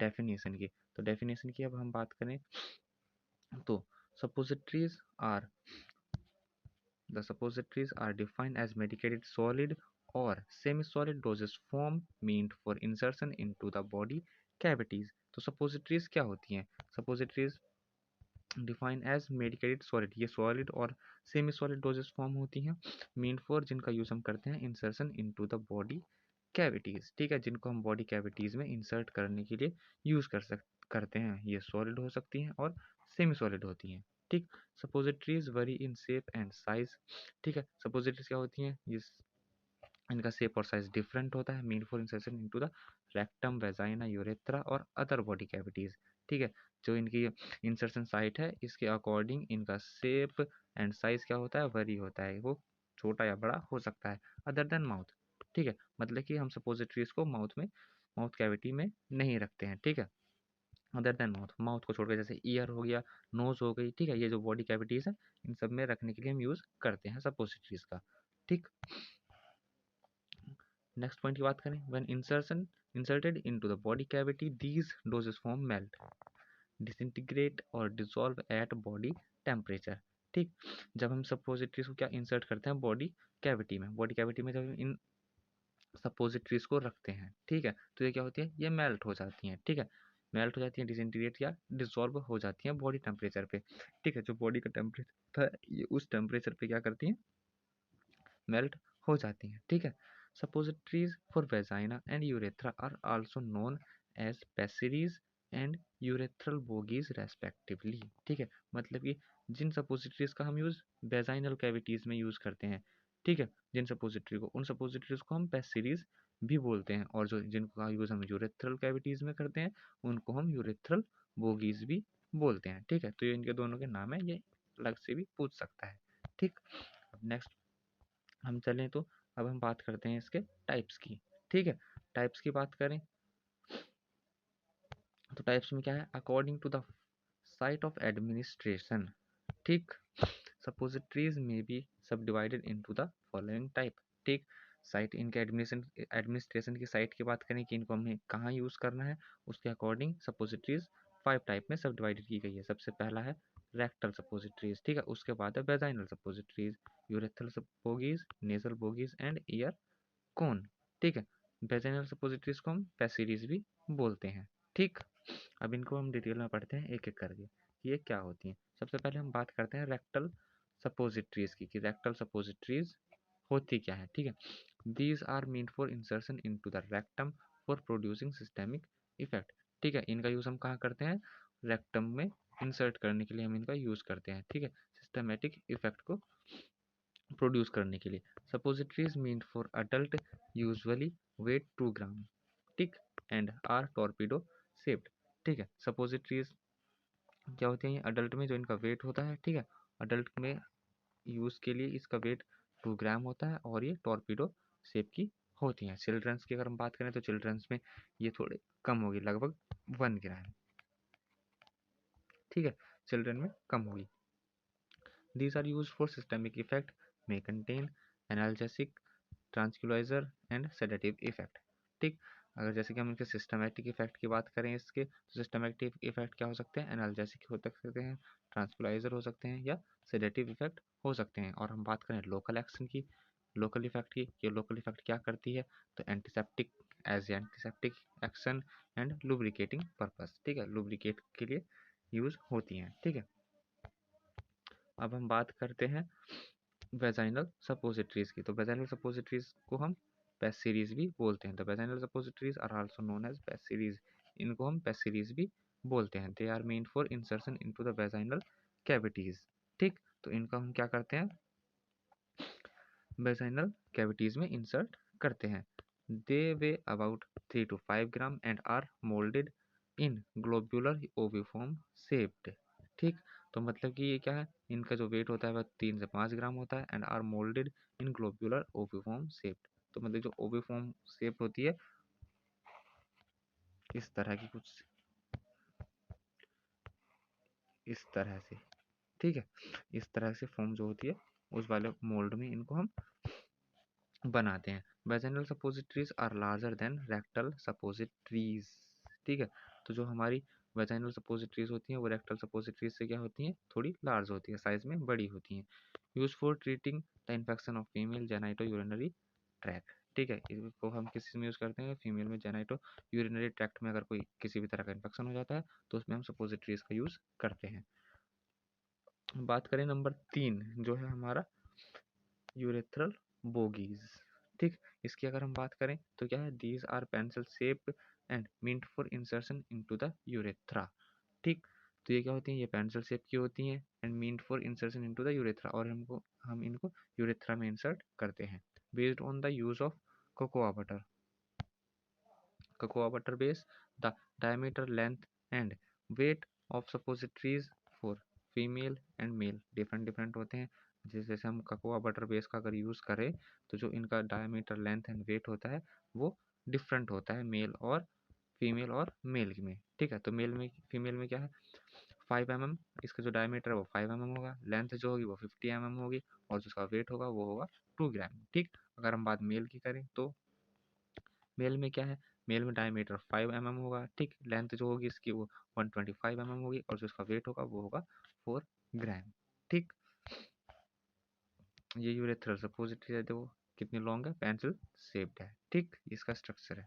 Definition की। तो definition की अब हम बात करें तो suppositories are The suppositories are defined as medicated solid or semi-solid dosage form meant for insertion into the body cavities. तो suppositories क्या होती हैं? Suppositories define as medicated solid, ये सॉलिड और सेमी सॉलिड डोजेस फॉर्म होती हैं mean for जिनका use हम करते हैं insertion into the body cavities. ठीक है, जिनको हम बॉडी कैविटीज में इंसर्ट करने के लिए यूज करते हैं। ये सॉलिड हो सकती हैं और सेमी सॉलिड होती हैं। ठीक, suppositories worry in shape and size. ठीक है, सपोजिटरीज क्या होती हैं, ये इनका शेप और साइज डिफरेंट होता है mean for insertion into the rectum, vagina, urethra और अदर बॉडी कैविटीज। ठीक है, जो इनकी इंसर्शन साइट है इसके अकॉर्डिंग इनका शेप एंड साइज क्या होता है, वरी होता है, वो छोटा या बड़ा हो सकता है अदर देन माउथ। ठीक है, मतलब कि हम सपोजिटरीज को माउथ कैविटी में नहीं रखते हैं। ठीक है, अदर देन माउथ को छोड़कर, जैसे ईयर हो गया, नोज हो गई। ठीक है, ये जो बॉडी कैविटीज है इन सब में रखने के लिए हम यूज करते हैं सपोजिटरीज का। ठीक, नेक्स्ट पॉइंट की बात करें, when inserted into the body cavity these doses form melt, disintegrate और डिसॉल्व एट बॉडी टेम्परेचर। ठीक, जब हम सपोजिटरीज को क्या इंसर्ट करते हैं बॉडी कैविटी में जब इन सपोजिटरीज को रखते हैं, ठीक है, तो ये क्या होती है, ये मेल्ट हो जाती हैं। ठीक है, मेल्ट हो जाती हैं, डिसइंटीग्रेट या डिसॉल्व हो जाती हैं बॉडी टेम्परेचर पे। ठीक है, जो बॉडी का टेम्परेचर है ये उस टेम्परेचर पे क्या करती हैं, मेल्ट हो जाती हैं। ठीक है, suppositories for vagina and urethra are also known as pessaries and urethral bougies respectively. ठीक है, मतलब कि जिन सपोजिटरीज का हम यूज वेजाइनल कैविटीज में यूज करते हैं, ठीक है, जिन सपोजिटरी को, उन सपोजिटरीज को हम पेसिरीज भी बोलते हैं, और जो जिनका यूज हम यूरेथ्रल कैविटीज में करते हैं उनको हम यूरेथ्रल बोगीज भी बोलते हैं। ठीक है, तो ये इनके दोनों के नाम है, ये अलग से भी पूछ सकता है। ठीक, अब नेक्स्ट हम चलें तो अब हम बात करते हैं इसके टाइप्स की। ठीक है, टाइप्स की बात करें तो टाइप्स में क्या है, according to the site of administration. ठीक, suppositories may be subdivided into the following type. ठीक, साइट इनके एडमिनिस्ट्रेशन की साइट की बात करें कि इनको हमें कहाँ यूज करना है, उसके अकॉर्डिंग सपोजिटरीज 5 टाइप में सब डिवाइडेड की गई है। सबसे पहला है रेक्टल सपोजिटरीज। ठीक है, उसके बाद है vaginal suppositories, urethral bougies, nasal bougies and ear cone. ठीक है, वेजाइनल सपोजिटरीज को हम पेसिरीज भी बोलते हैं। ठीक, अब इनको हम डिटेल में पढ़ते हैं एक एक करके ये क्या होती हैं। सबसे पहले हम बात करते हैं रेक्टल सपोजिटरीज की, कि रेक्टल सपोजिटरीज होती क्या है। ठीक है, these are mean for insertion into the rectum for producing systemic effect. ठीक है, इनका यूज हम कहाँ करते हैं, रेक्टम में इंसर्ट करने के लिए हम इनका यूज करते हैं। ठीक है, सिस्टमेटिक इफेक्ट को प्रोड्यूस करने के लिए। Suppositories mean for adult usually weight 2 gram. ठीक, एंड आर टॉर्पीडो शेप्ड। ठीक है, सपोजिटरीज क्या होती है, अडल्ट में जो इनका वेट होता है। ठीक है, अडल्ट में यूज के लिए इसका वेट 2 ग्राम होता है और ये टॉर्पीडो शेप की होती हैं। चिल्ड्रंस की अगर हम बात करें तो चिल्ड्रंस में ये थोड़े कम होगी, लगभग 1 ग्राम। ठीक है, चिल्ड्रन में कम होगी। These are used for systemic effect, may contain analgesic, tranquilizer and sedative effect. ठीक, अगर जैसे कि हम इनके सिस्टमेटिक इफेक्ट की बात करें इसके, तो सिस्टमेटिक इफेक्ट क्या हो सकते हैं, एनाल्जेसिक हो सकते हैं, ट्रांसक्युलाइजर हो सकते हैं या सेडेटिव इफेक्ट हो सकते हैं। और हम बात करें लोकल एक्शन की, लोकल इफेक्ट की, ये लोकल इफेक्ट क्या करती है, तो antiseptic action and lubricating purpose. ठीक है, लुब्रिकेट के लिए यूज होती हैं। ठीक है, अब हम बात करते हैं वेजाइनल सपोजिटरीज की। तो वेजाइनल सपोजिटरीज को हम पेसिरीज भी बोलते हैं। तो vaginal suppositories are also known as pessaries, इनको हम पेसिरीज भी बोलते हैं। They are meant for insertion into the vaginal cavities. ठीक, तो इनको हम क्या करते हैं, वेजाइनल कैविटीज में इंसर्ट करते हैं। They weigh about 3 to 5 gram and are moulded in globular oviform shaped. ठीक, तो मतलब कि ये क्या है, इनका जो वेट होता है वह 3 से 5 ग्राम होता है and are moulded in globular oviform shaped. तो मतलब जो ओविफॉर्म शेप होती है इस तरह की, कुछ इस तरह से। ठीक है, इस तरह से फॉर्म जो होती है उस वाले मोल्ड में इनको हम बनाते हैं। Vaginal suppositories are larger than rectal suppositories. ठीक है, तो जो हमारी वेजाइनल सपोजिटरीज होती हैं वो रेक्टल सपोजिटरीज से क्या होती हैं, थोड़ी लार्ज होती है, साइज में बड़ी होती हैं। Use for treating the infection of female genito urinary track. ठीक है, इसको हम किस में यूज़ करते हैं, फीमेल में जेनाइटो यूरिनरी ट्रैक्ट में अगर कोई किसी भी तरह का इन्फेक्शन हो जाता है तो उसमें हम सपोजिटरीज का यूज़ करते हैं। बात करें नंबर 3 जो है हमारा यूरेथ्रल बोगीज। ठीक, इसकी अगर हम बात करें तो क्या है, these are pencil shape and meant for insertion into the urethra. ठीक, तो ये क्या होती हैं, ये पेंसिल शेप की होती हैं and meant for insertion into the urethra, और हम इनको यूरेथ्रा में इंसर्ट करते हैं based on the use of cocoa butter. Cocoa butter base, the diameter, length and weight of suppositories for female and male different different होते हैं। जैसे हम ककोआ बटर बेस का अगर यूज़ करें तो जो इनका डायमीटर, लेंथ एंड वेट होता है वो डिफरेंट होता है मेल और फीमेल और मेल में। ठीक है, तो मेल में, फीमेल में क्या है 5 mm, इसका जो डायमीटर है वो 5 mm होगा, लेंथ जो होगी वो 50 mm होगी और जो उसका वेट होगा वो होगा 2 ग्राम। ठीक, अगर हम बात मेल की करें तो मेल में क्या है, मेल में डायमीटर 5 mm होगा। ठीक, लेंथ जो होगी इसकी वो 125 mm होगी और जो इसका वेट होगा वो होगा 4 ग्राम। ठीक, ये यूरेथ्रल सपोजिटरी है, देखो कितनी लॉन्ग है, पेंसिल शेप्ड है। ठीक, इसका स्ट्रक्चर है।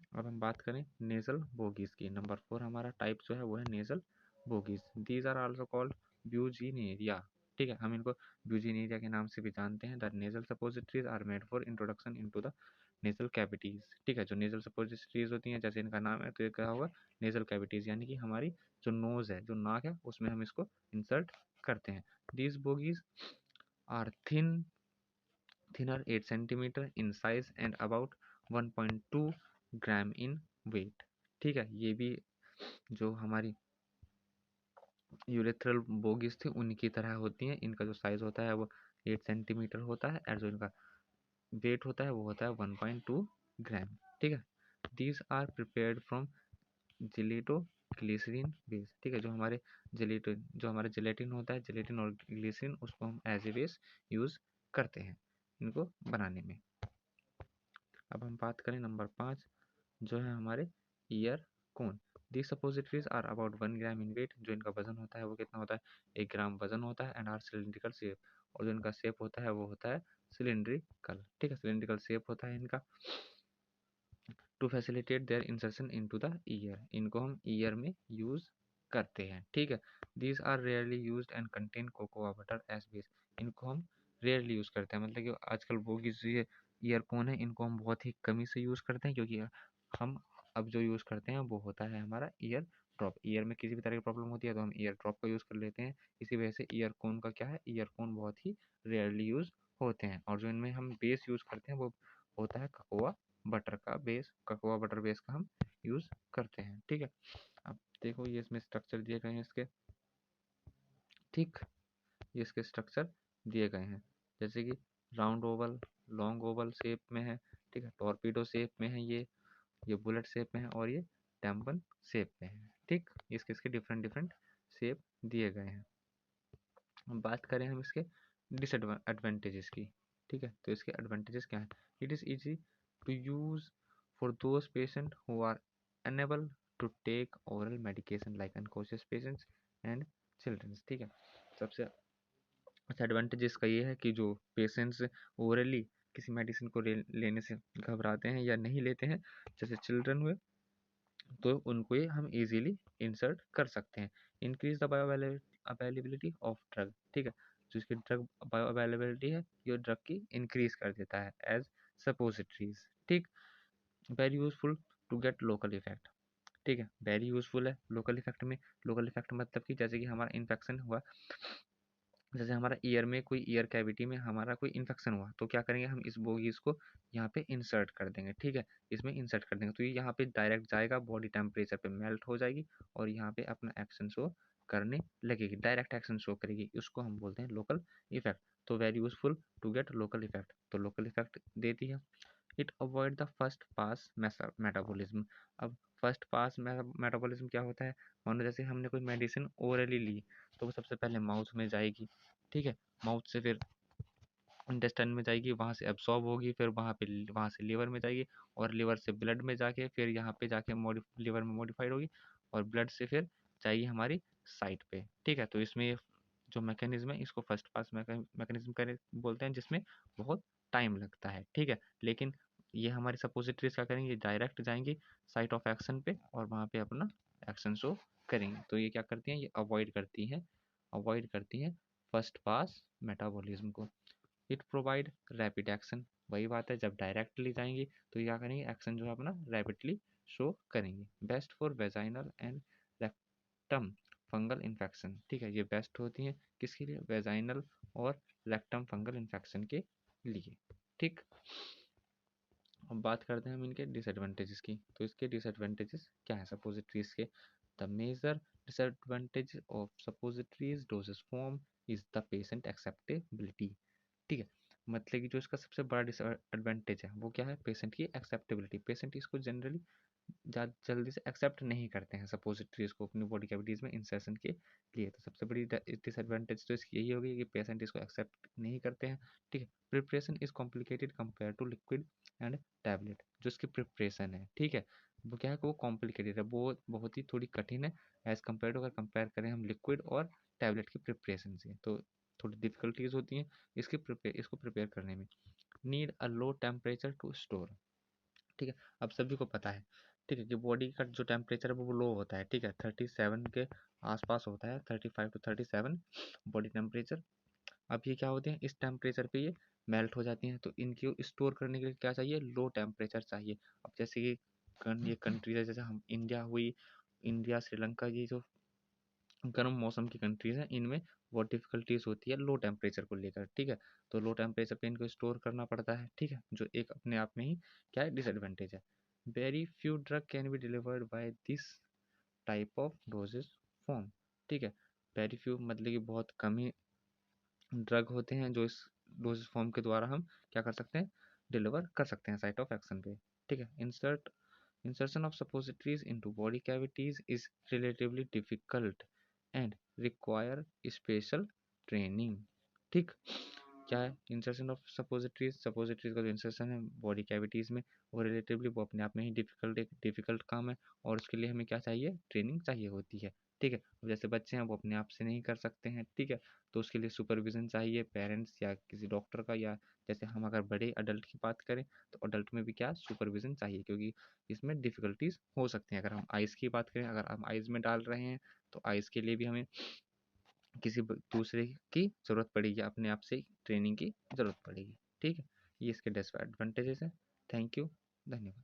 अब हम बात करें नेजल बोगीज की। नंबर 4 हमारा टाइप जो है वो है nasal bougies. These are also called bougienaria. ठीक है, हम इनको ब्यूजिनेरिया के नाम से भी जानते हैं। The nasal suppositories are made for introduction into the nasal cavities. ठीक है, जो नेजल सपोजिटरीज होती हैं जैसे इनका नाम है तो ये क्या होगा, नेजल कैविटीज, यानी कि हमारी जो नोज है, जो नाक है, उसमें हम इसको इंसर्ट करते हैं। These bougies are thinner 8 cm in size and about 1.2 gram in weight. ठीक है, ये भी जो हमारी यूरेथ्रल बोगीज थी उनकी तरह होती हैं। इनका जो साइज होता है वो 8 सेंटीमीटर होता है और जो इनका वेट होता है वो होता है 1.2 ग्राम। ठीक है, these are prepared from gelatin glycerin base. ठीक है, जो हमारे जिलेटिन होता है, जिलेटिन और ग्लिसरीन, उसको हम एज ए बेस यूज करते हैं इनको बनाने में। अब हम बात करें नंबर 5 जो है हमारे ear cone. The suppositories are about 1 gram in weight. जो इनका वजन होता है वो कितना होता है, 1 ग्राम वजन होता है एंड आर सिलिंड्रिकल शेप, और जो इनका शेप होता है वो होता है सिलिंड्रिकल। ठीक है, सिलिंड्रिकल शेप होता है इनका। To facilitate their insertion into the ear, इनको हम ईयर में यूज करते हैं। ठीक है, these are rarely used and contain cocoa butter as base. इनको हम रेयरली यूज करते हैं, मतलब कि आजकल वो ये ईयरफोन है इनको हम बहुत ही कमी से यूज करते हैं, क्योंकि हम अब जो यूज करते हैं वो होता है हमारा ईयर ड्रॉप। ईयर में किसी भी तरह की प्रॉब्लम होती है तो हम ईयर ड्रॉप का यूज कर लेते हैं। इसी वजह से ईयरफोन का क्या है, ईयरफोन बहुत ही रेयरली यूज होते हैं। और जो इनमें हम बेस यूज करते हैं वो होता है ककोआ बटर का बेस। ककोआ बटर बेस का हम यूज करते हैं। ठीक है, अब देखो ये इसमें स्ट्रक्चर दिए गए हैं इसके। ठीक, ये इसके स्ट्रक्चर दिए गए हैं जैसे कि round Oval, long Oval shape में है। ठीक है, टॉर्पीडो शेप में है, ये बुलेट शेप में है और ये टेम्पल शेप में है। ठीक, इसके इसके डिफरेंट डिफरेंट शेप दिए गए हैं। अब बात करें हम इसके डिसएडवांटेजेस की। ठीक है, तो इसके एडवांटेजेस क्या है, it is easy to use for those patient who are unable to take oral medication like unconscious patients and childrens. ठीक है, सबसे अच्छा एडवांटेज इसका ये है कि जो पेशेंट्स ओरली किसी मेडिसिन को लेने से घबराते हैं या नहीं लेते हैं, जैसे चिल्ड्रन हुए, तो उनको ये हम इजीली इंसर्ट कर सकते हैं। Increase the bio availability of drug. ठीक है, जो इसकी ड्रग बायो अवेलेबिलिटी है ये ड्रग की इंक्रीज कर देता है एज सपोजिटरीज। ठीक, very useful to get local effect. ठीक है, वेरी यूजफुल है लोकल इफेक्ट में। लोकल इफेक्ट मतलब कि जैसे कि हमारा इन्फेक्शन हुआ, जैसे हमारा ईयर में कोई ईयर कैविटी में हमारा कोई इन्फेक्शन हुआ तो क्या करेंगे, हम इस बोगीज को यहाँ पे इंसर्ट कर देंगे। ठीक है, इसमें इंसर्ट कर देंगे तो ये यहाँ पे डायरेक्ट जाएगा, बॉडी टेम्परेचर पे मेल्ट हो जाएगी और यहाँ पे अपना एक्शन शो करने लगेगी, डायरेक्ट एक्शन शो करेगी। उसको हम बोलते हैं लोकल इफेक्ट। तो very useful to get local effect, तो लोकल इफेक्ट देती है। It avoid the first pass metabolism. अब फर्स्ट पास मेटाबॉलिज्म क्या होता है, मानो जैसे हमने कोई मेडिसिन ओरली ली तो वो सबसे पहले माउथ में जाएगी। ठीक है, माउथ से फिर इंटेस्टाइन में जाएगी, वहाँ से एब्सॉर्ब होगी, फिर वहाँ से लीवर में जाएगी, और लीवर से ब्लड में जाके फिर यहाँ पे जाके लीवर में मॉडिफाइड होगी, और ब्लड से फिर जाएगी हमारी साइट पे। ठीक है, तो इसमें जो मैकेनिज्म है इसको फर्स्ट पास मैकेनिज्म करे बोलते हैं, जिसमें बहुत टाइम लगता है। ठीक है, लेकिन ये हमारी सपोजिटरीज क्या करेंगे, डायरेक्ट जाएंगी साइट ऑफ एक्शन पे और वहाँ पे अपना एक्शन शो करेंगे। तो ये क्या करती हैं, ये अवॉइड करती हैं फर्स्ट पास मेटाबॉलिज्म को। इट प्रोवाइड रैपिड एक्शन, वही बात है, जब डायरेक्टली जाएंगी तो ये क्या करेंगे, एक्शन जो है अपना रैपिडली शो करेंगे। Best for vaginal and rectum fungal infection. ठीक है, ये बेस्ट होती हैं किसके लिए, वेजाइनल और रेक्टम फंगल इन्फेक्शन के लिए। ठीक, अब बात करते हैं हम इनके डिसएडवांटेजेस की। तो इसके डिसएडवांटेजेस क्या है सपोजिटरीज के। The major disadvantage of suppositories doses form is the patient acceptability. ठीक है, मतलब कि जो इसका सबसे बड़ा डिसएडवांटेज है वो क्या है, पेशेंट की एक्सेप्टेबिलिटी। पेशेंट इसको जनरली जल्दी से एक्सेप्ट नहीं करते हैं सपोजिटरीज को अपनी बॉडी कैविटीज़ में इंसर्शन के लिए। तो सबसे बड़ी डिसएडवांटेज तो इसकी यही होगी कि पेशेंट इसको एक्सेप्ट नहीं करते हैं। ठीक है, preparation is complicated compare to liquid and tablet. जो इसकी प्रिपरेशन है, ठीक है, वो क्या है कि वो कॉम्प्लिकेटेड है, वो बहुत ही थोड़ी कठिन है एज कम्पेयर टू, अगर कंपेयर करें हम लिक्विड और टैबलेट की प्रिपरेशन से, तो थोड़ी डिफिकल्टीज होती हैं इसको प्रिपेयर करने में। Need a low temperature to store. ठीक है, अब सभी को पता है, ठीक है, कि बॉडी का जो टेम्परेचर है वो लो होता है। ठीक है, 37 के आसपास होता है, 35 to 37 बॉडी टेम्परेचर। अब ये क्या होते हैं, इस टेम्परेचर पे ये मेल्ट हो जाती हैं, तो इनको स्टोर करने के लिए क्या चाहिए, लो टेम्परेचर चाहिए। अब जैसे कि ये कंट्रीज है, जैसे हम इंडिया श्रीलंका, ये जो गर्म मौसम की कंट्रीज हैं, इनमें बहुत डिफिकल्टीज होती है लो टेम्परेचर को लेकर। ठीक है, तो लो टेम्परेचर पे इनको स्टोर करना पड़ता है। ठीक है, जो एक अपने आप में ही क्या है, डिसएडवांटेज है। Very few drug can be delivered by this type of doses form. ठीक है, वेरी फ्यू मतलब कि बहुत कम ही ड्रग होते हैं जो इस डोजेज फॉर्म के द्वारा हम क्या कर सकते हैं, डिलीवर कर सकते हैं साइट ऑफ एक्शन पे। ठीक है, insertion of suppositories into body cavities is relatively difficult and require special training। ठीक, क्या है इंसर्शन ऑफ सपोजिटरीज का जो इंसर्शन है बॉडी कैविटीज़ में, वो रिलेटिवली वो अपने आप में ही डिफिकल्ट काम है, और उसके लिए हमें क्या चाहिए, ट्रेनिंग चाहिए होती है। ठीक है, जैसे बच्चे हैं वो अपने आप से नहीं कर सकते हैं। ठीक है, तो उसके लिए सुपरविजन चाहिए पेरेंट्स या किसी डॉक्टर का, या जैसे हम अगर बड़े अडल्ट की बात करें तो अडल्ट में भी क्या सुपरविजन चाहिए, क्योंकि इसमें डिफिकल्टीज हो सकती हैं। अगर हम आइज़ की बात करें, अगर हम आइज़ में डाल रहे हैं तो आइज़ के लिए भी हमें किसी दूसरे की ज़रूरत पड़ेगी, अपने आप से ट्रेनिंग की ज़रूरत पड़ेगी। ठीक है, ये इसके डिसएडवांटेजेस हैं। थैंक यू, धन्यवाद।